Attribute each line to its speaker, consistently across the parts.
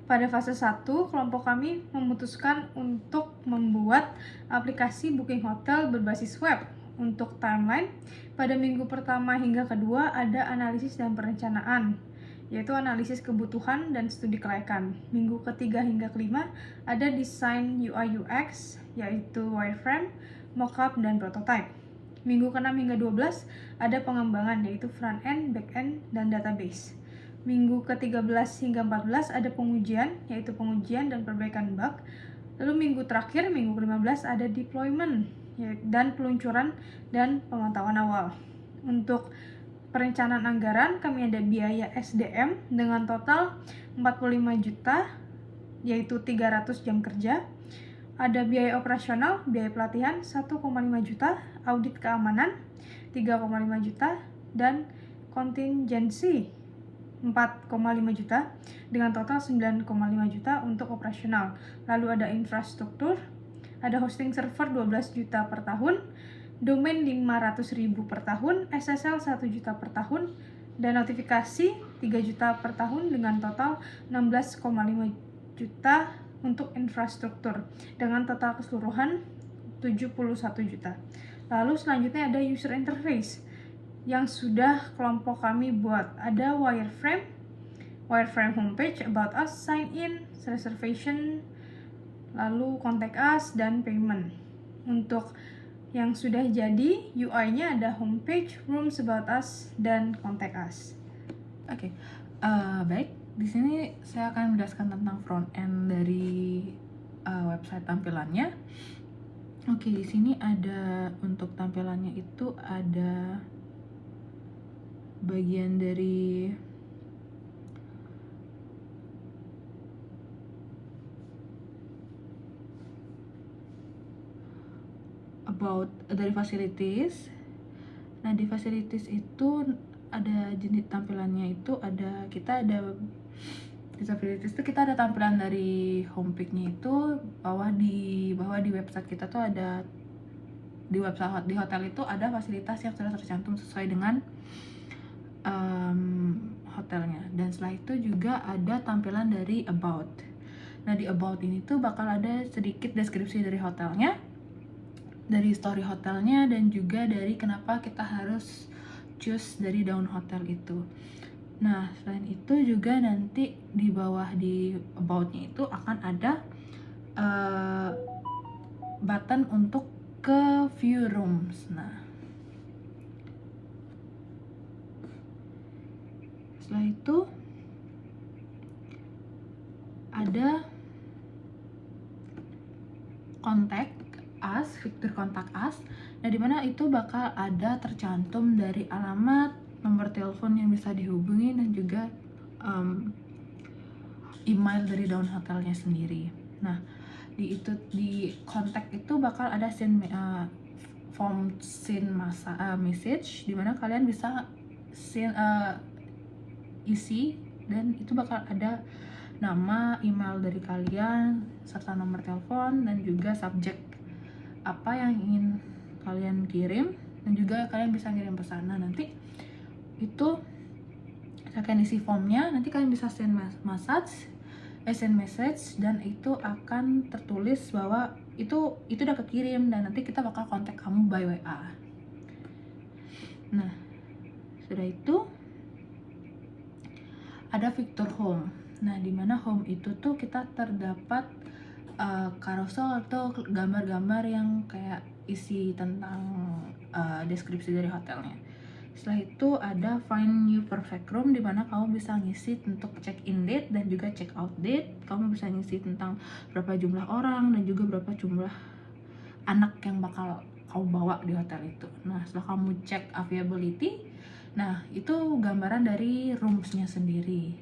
Speaker 1: Pada fase 1, kelompok kami memutuskan untuk membuat aplikasi booking hotel berbasis web. Untuk timeline, pada minggu pertama hingga kedua ada analisis dan perencanaan, yaitu analisis kebutuhan dan studi kelayakan. Minggu ketiga hingga kelima ada desain UI UX, yaitu wireframe, mockup, dan prototype. Minggu ke-6 hingga 12 ada pengembangan, yaitu front end, back end, dan database. Minggu ke-13 hingga 14 ada pengujian, yaitu pengujian dan perbaikan bug. Lalu minggu terakhir, minggu ke-15 ada deployment dan peluncuran dan pemantauan awal. Untuk perencanaan anggaran, kami ada biaya SDM dengan total 45 juta, yaitu 300 jam kerja. Ada biaya operasional, biaya pelatihan 1,5 juta, audit keamanan 3,5 juta, dan kontingensi 4,5 juta dengan total 9,5 juta untuk operasional. Lalu ada infrastruktur, ada hosting server 12 juta per tahun, domain 500.000 per tahun, SSL 1 juta per tahun, dan notifikasi 3 juta per tahun dengan total 16,5 juta untuk infrastruktur dengan total keseluruhan 71 juta. Lalu selanjutnya ada user interface yang sudah kelompok kami buat. Ada wireframe homepage, about us, sign in, reservation, lalu contact us, dan payment. Untuk yang sudah jadi, UI-nya ada homepage, rooms, about us, dan contact us.
Speaker 2: Oke, baik. Di sini saya akan menjelaskan tentang front end dari website tampilannya. Oke, di sini ada untuk tampilannya itu ada bagian dari about dari facilities. Nah, di facilities itu ada jenis tampilannya itu ada di facilities itu kita ada tampilan dari homepage-nya itu bahwa di website kita tuh ada di hotel itu ada fasilitas yang sudah tercantum sesuai dengan hotelnya. Dan setelah itu juga ada tampilan dari about. Nah, di about ini tuh bakal ada sedikit deskripsi dari hotelnya, dari story hotelnya, dan juga dari kenapa kita harus choose dari daun hotel itu. Nah, selain itu juga nanti di bawah di about-nya itu akan ada button untuk ke view rooms. Nah, setelah itu ada contact us, fitur contact us. Nah, dimana itu bakal ada tercantum dari alamat, nomor telepon yang bisa dihubungi, dan juga email dari daun hotelnya sendiri. Nah, di contact itu bakal ada form message dimana kalian bisa isi, dan itu bakal ada nama, email dari kalian, serta nomor telepon, dan juga subjek apa yang ingin kalian kirim, dan juga kalian bisa ngirim pesan. Nah, nanti itu kalian isi formnya, nanti kalian bisa send message, dan itu akan tertulis bahwa itu udah kekirim, dan nanti kita bakal kontak kamu by WA. Nah, sudah itu ada fitur home. Nah, dimana home itu tuh kita terdapat carousel atau gambar-gambar yang kayak isi tentang deskripsi dari hotelnya. Setelah itu ada find new perfect room, dimana kamu bisa ngisi untuk check in date dan juga check out date. Kamu bisa ngisi tentang berapa jumlah orang dan juga berapa jumlah anak yang bakal kamu bawa di hotel itu. Nah, setelah kamu check availability, nah itu gambaran dari roomsnya sendiri,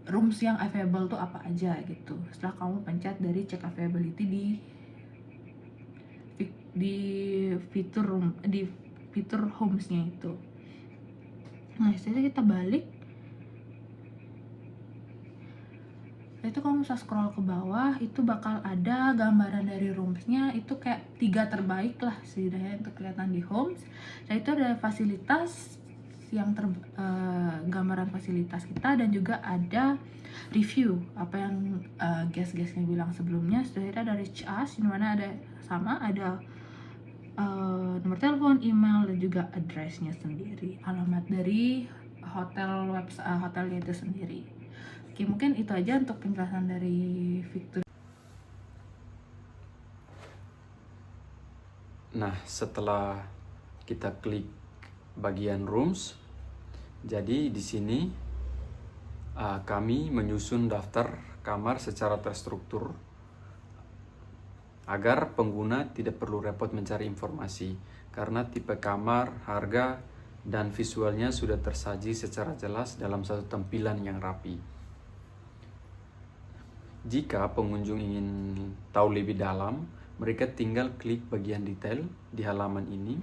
Speaker 2: rooms yang available tuh apa aja gitu. Setelah kamu pencet dari check availability di fitur room, di fitur homesnya itu. Nah, setelah kita balik, itu kamu bisa scroll ke bawah, itu bakal ada gambaran dari roomsnya, itu kayak 3 terbaik lah setidaknya untuk kelihatan di homes. Nah, itu ada fasilitas yang gambaran fasilitas kita, dan juga ada review apa yang guest-guestnya bilang sebelumnya. Setelah itu ada reach us, di mana ada nomor telepon, email, dan juga addressnya sendiri, alamat dari hotelnya itu sendiri. Oke, mungkin itu aja untuk penjelasan dari Victor.
Speaker 3: Nah, setelah kita klik bagian rooms, jadi di sini kami menyusun daftar kamar secara terstruktur agar pengguna tidak perlu repot mencari informasi, karena tipe kamar, harga, dan visualnya sudah tersaji secara jelas dalam satu tampilan yang rapi. Jika pengunjung ingin tahu lebih dalam, mereka tinggal klik bagian detail di halaman ini.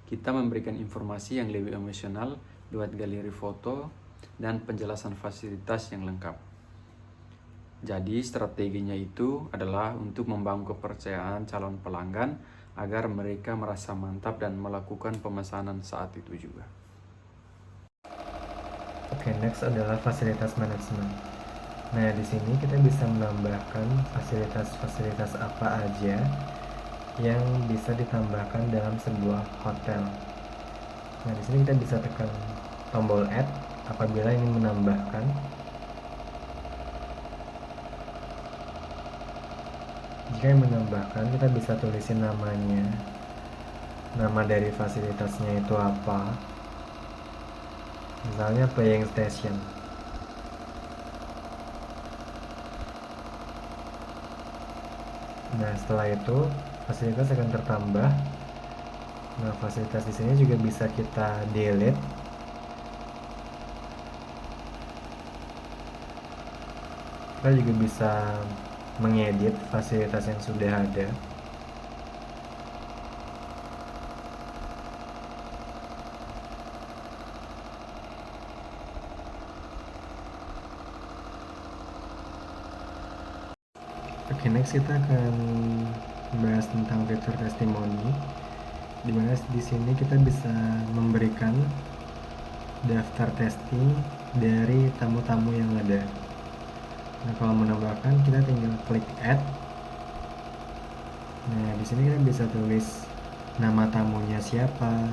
Speaker 3: Kita memberikan informasi yang lebih emosional lewat galeri foto dan penjelasan fasilitas yang lengkap. Jadi strateginya itu adalah untuk membangun kepercayaan calon pelanggan agar mereka merasa mantap dan melakukan pemesanan saat itu juga.
Speaker 4: Oke, next adalah fasilitas manajemen. Nah, di sini kita bisa menambahkan fasilitas-fasilitas apa aja yang bisa ditambahkan dalam sebuah hotel. Nah, di sini kita bisa tekan tombol add apabila ingin menambahkan. Jika ingin menambahkan, kita bisa tulisin namanya, nama dari fasilitasnya itu apa, misalnya playing station. Nah, setelah itu fasilitas akan tertambah. Nah, fasilitas di sini juga bisa kita delete. Kita juga bisa mengedit fasilitas yang sudah ada. Oke, next kita akan membahas tentang fitur testimoni, dimana di sini kita bisa memberikan daftar testing dari tamu-tamu yang ada. Nah, kalau menambahkan, kita tinggal klik add. Nah, di sini kita bisa tulis nama tamunya siapa,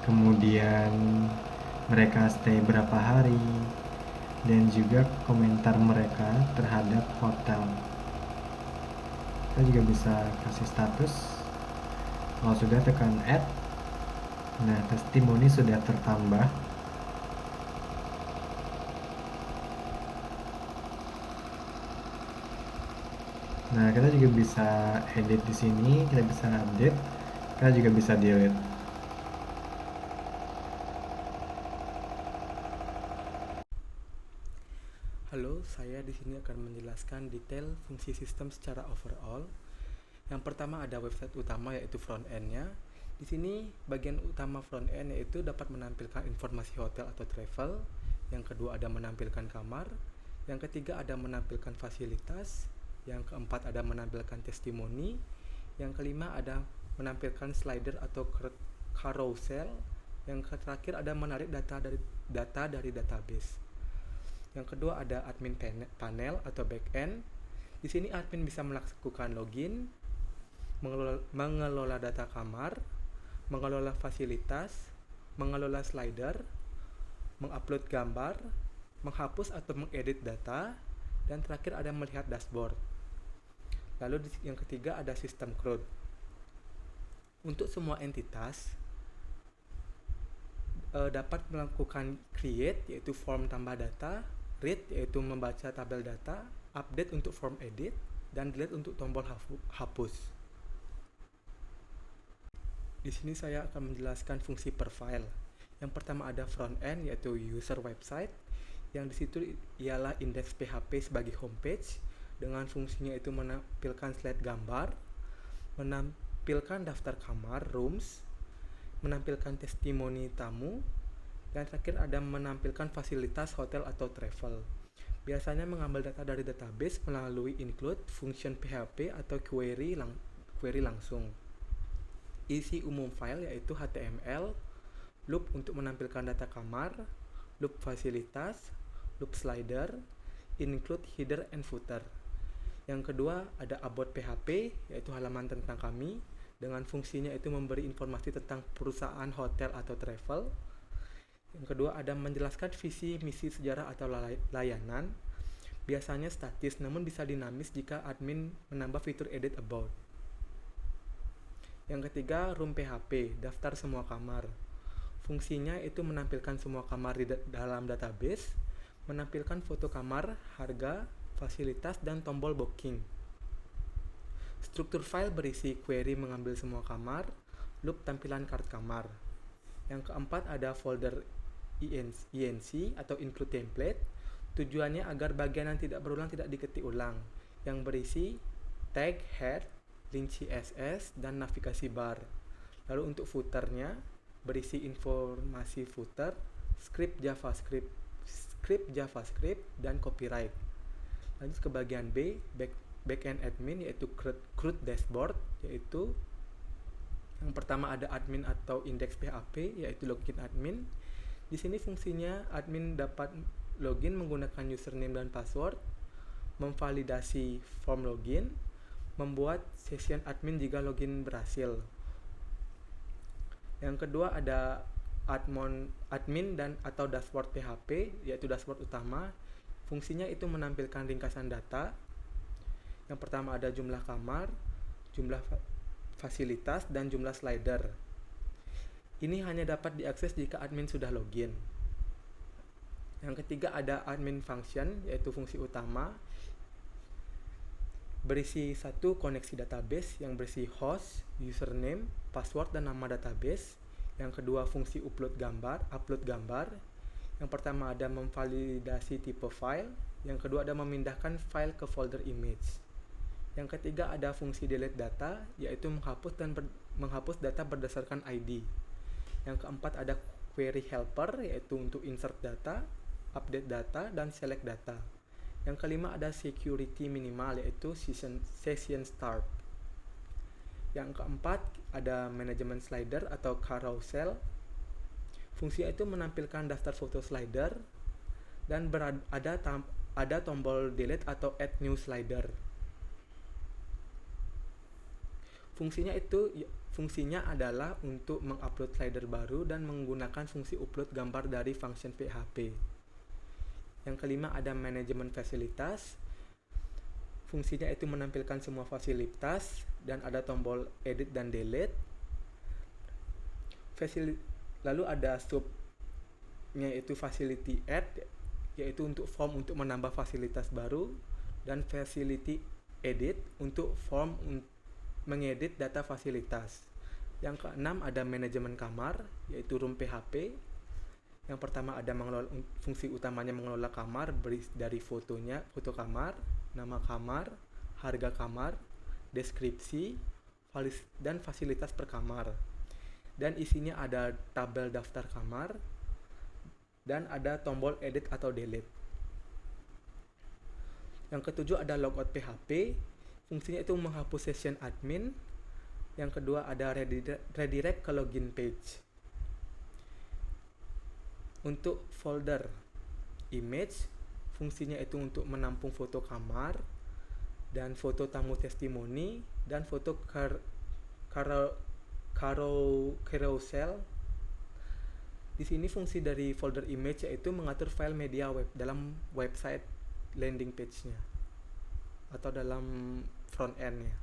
Speaker 4: kemudian mereka stay berapa hari, dan juga komentar mereka terhadap hotel. Kita juga bisa kasih status. Kalau sudah, tekan add. Nah, testimoni sudah tertambah. Nah, kita juga bisa edit di sini, kita bisa update, kita juga bisa delete.
Speaker 5: Halo, saya di sini akan menjelaskan detail fungsi sistem secara overall. Yang pertama ada website utama, yaitu front end-nya. Di sini bagian utama front end yaitu dapat menampilkan informasi hotel atau travel. Yang kedua ada menampilkan kamar. Yang ketiga ada menampilkan fasilitas. Yang keempat ada menampilkan testimoni. Yang kelima ada menampilkan slider atau carousel. Yang terakhir ada menarik data dari database. Yang kedua ada admin panel atau backend. Di sini admin bisa melakukan login, mengelola data kamar, mengelola fasilitas, mengelola slider, mengupload gambar, menghapus atau mengedit data, dan terakhir ada melihat dashboard. Lalu yang ketiga ada sistem CRUD. Untuk semua entitas dapat melakukan create, yaitu form tambah data, read, yaitu membaca tabel data, update untuk form edit, dan delete untuk tombol hapus. Di sini saya akan menjelaskan fungsi per file. Yang pertama ada front end, yaitu user website, yang di situ ialah index PHP sebagai homepage, dengan fungsinya itu menampilkan slide gambar, menampilkan daftar kamar, rooms, menampilkan testimoni tamu, dan terakhir ada menampilkan fasilitas hotel atau travel. Biasanya mengambil data dari database melalui include, function PHP, atau query langsung. Isi umum file yaitu HTML, loop untuk menampilkan data kamar, loop fasilitas, loop slider, include header and footer. Yang kedua ada about PHP, yaitu halaman tentang kami, dengan fungsinya itu memberi informasi tentang perusahaan hotel atau travel. Yang kedua ada menjelaskan visi, misi, sejarah atau layanan, biasanya statis namun bisa dinamis jika admin menambah fitur edit about. Yang ketiga room PHP, daftar semua kamar. Fungsinya itu menampilkan semua kamar di dalam database, menampilkan foto kamar, harga, fasilitas, dan tombol booking. Struktur file berisi query mengambil semua kamar, loop tampilan card kamar. Yang keempat ada folder INC atau include template. Tujuannya agar bagian yang tidak berulang tidak diketik ulang, yang berisi tag, head, link CSS, dan navigasi bar. Lalu untuk footernya berisi informasi footer, script JavaScript, dan copyright. Lanjut ke bagian B, backend admin, yaitu CRUD dashboard, yaitu yang pertama ada admin atau index PHP, yaitu login admin. Di sini fungsinya admin dapat login menggunakan username dan password, memvalidasi form login, membuat session admin jika login berhasil. Yang kedua ada admin dan atau dashboard PHP, yaitu dashboard utama. Fungsinya itu menampilkan ringkasan data. Yang pertama ada jumlah kamar, jumlah fasilitas, dan jumlah slider. Ini hanya dapat diakses jika admin sudah login. Yang ketiga ada admin function, yaitu fungsi utama, berisi satu koneksi database yang berisi host, username, password, dan nama database. Yang kedua fungsi upload gambar. Yang pertama ada memvalidasi tipe file. Yang kedua ada memindahkan file ke folder image. Yang ketiga ada fungsi delete data, yaitu menghapus data berdasarkan ID. Yang keempat ada query helper, yaitu untuk insert data, update data, dan select data. Yang kelima ada security minimal, yaitu session start. Yang keempat ada manajemen slider atau carousel. Fungsinya itu menampilkan daftar foto slider dan ada tombol delete atau add new slider. Fungsinya adalah untuk mengupload slider baru dan menggunakan fungsi upload gambar dari function PHP. Yang kelima ada manajemen fasilitas. Fungsinya itu menampilkan semua fasilitas dan ada tombol edit dan delete. Lalu ada subnya itu facility add, yaitu untuk form untuk menambah fasilitas baru, dan facility edit untuk form mengedit data fasilitas. Yang keenam ada manajemen kamar, yaitu room PHP. Yang pertama ada fungsi utamanya mengelola kamar dari foto kamar, nama kamar, harga kamar, deskripsi, dan fasilitas per kamar. Dan isinya ada tabel daftar kamar dan ada tombol edit atau delete. Yang ketujuh ada logout PHP. Fungsinya itu menghapus session admin. Yang kedua ada redirect ke login page. Untuk folder image, fungsinya itu untuk menampung foto kamar dan foto tamu testimoni dan foto carousel. Di sini fungsi dari folder image yaitu mengatur file media web dalam website landing page-nya atau dalam front end-nya.